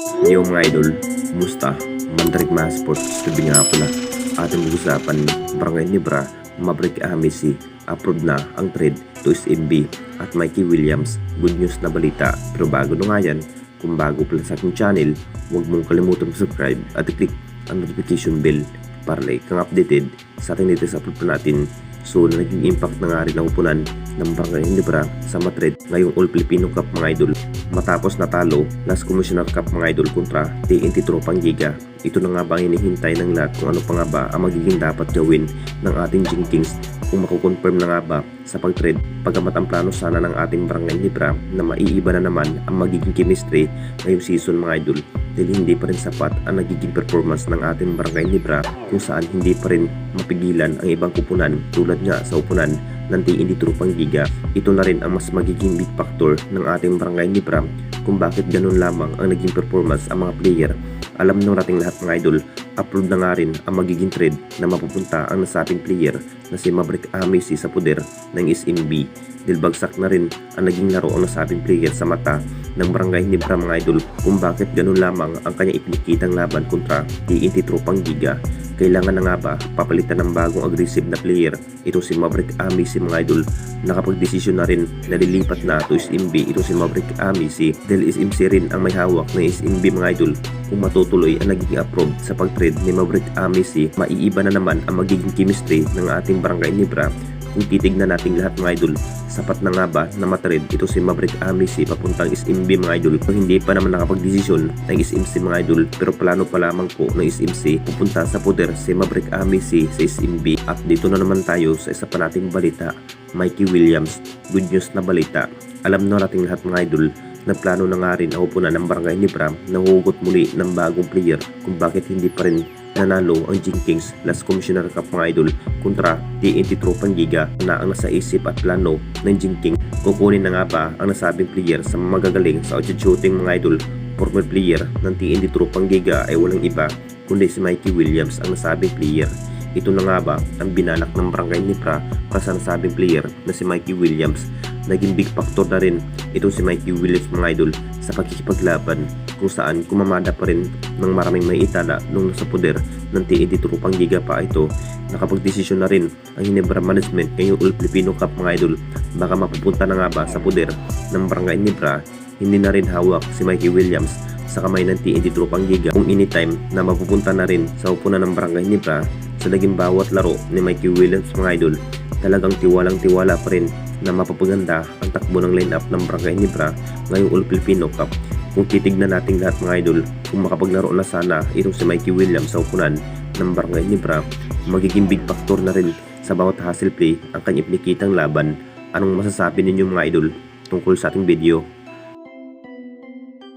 Yo mga idol, kumusta? Mandrik mga sports, gabi nga pala. Ating mag-usapan, Barangay Nibra, Maverick Amisi, approve na ang trade to SMB at Mikey Williams. Good news na balita, pero bago na nga yan, kung bago pala sa aking channel, huwag mong kalimutan subscribe at i-click ang notification bell para like kang updated sa ating latest upload pa natin. So, naging impact na nga rin ang upunan ng Barangay Nibra sa Madrid ngayong All Filipino Cup mga idol. Matapos natalo, Last Commissioner Cup mga idol kontra TNT Tropang Giga. Ito na nga ba ang hinihintay ng lahat kung ano pa nga ba ang magiging dapat gawin ng ating Jinkings kung makukonfirm na nga ba sa pag-trade. Pagamat ang plano sana ng ating Barangay Nibra na maiiba na naman ang magiging chemistry ngayong season mga idol, dahil hindi pa rin sapat ang nagiging performance ng ating Barangay Nibra kung saan hindi pa rin mapigilan ang ibang kupunan tulad nga sa upunan ng TNT Tropang Giga. Ito na rin ang mas magiging big factor ng ating Barangay Nibra kung bakit ganun lamang ang naging performance ang mga player. Alam nung nating lahat mga idol, upload na nga rin ang magiging trade na mapupunta ang nasabing player na si Maverick Amisi sa poder ng SMB. Dahil bagsak na rin ang naging laro ang nasabing player sa mata ng Barangay Nibra mga idol kung bakit ganun lamang ang kanyang ipinikitang laban kontra TNT Tropang Giga. Kailangan na nga ba papalitan ng bagong aggressive na player? Ito si Maverick Amisi mga idol. Nakapag-desisyon na rin na lilipat na to SMB ito si Maverick Amisi dahil SMC rin ang may hawak ng SMB mga idol. Kung matutuloy ang naging approve sa pag-trade ni Maverick Amisi, maiiba na naman ang magiging chemistry ng ating Barangay Nibra. Kung titignan natin lahat mga idol, sapat na nga ba na matrade ito si Maverick Amisi papuntang SMB mga idol? Kung hindi pa naman nakapag-desisyon ng SMC mga idol, pero plano pa lamang po ng SMC pupunta sa poder si Maverick Amisi sa SMB. At dito na naman tayo sa isa pa nating balita, Mikey Williams. Good news na balita. Alam na nating lahat mga idol na plano na nga rin ang upunan ng Barangay Nibra na hugot muli ng bagong player kung bakit hindi pa rin nanalo ang Jinkings Last Commissioner Cup mga idol kontra TNT Tropang Giga. Na ang nasa isip at plano ng Jinkings, kukunin na nga ba ang nasabing player sa magagaling sa outshot shooting mga idol. Former player ng TNT Tropang Giga ay walang iba kundi si Mikey Williams ang nasabing player. Ito na nga ba ang binalak ng Barangay Nibra para sa nasabing player na si Mikey Williams. Naging big factor na rin ito si Mikey Williams mga idol sa pagkikipaglaban kung saan kumamada pa rin ng maraming may itala nung nasa poder ng TNT Tropang Giga pa ito. Nakapag-desisyon na rin ang Ginebra Management ngayong All Filipino Cup mga idol. Baka mapupunta na nga ba sa poder ng Barangay Nibra, hindi na rin hawak si Mikey Williams sa kamay ng TNT Tropang Giga kung anytime na mapupunta na rin sa upunan ng Barangay Nibra. Sa naging bawat laro ni Mikey Williams mga idol, talagang tiwalang-tiwala pa rin na mapapaganda ang takbo ng lineup ng Barangay Nibra ngayong All Filipino Cup. Kung titignan natin lahat mga idol, kung makapaglaro na sana itong si Mikey Williams sa upunan ng Barangay Nibra, magiging big factor na rin sa bawat hustle play ang kanyang ipinikitang laban. Anong masasabi ninyo mga idol tungkol sa ating video?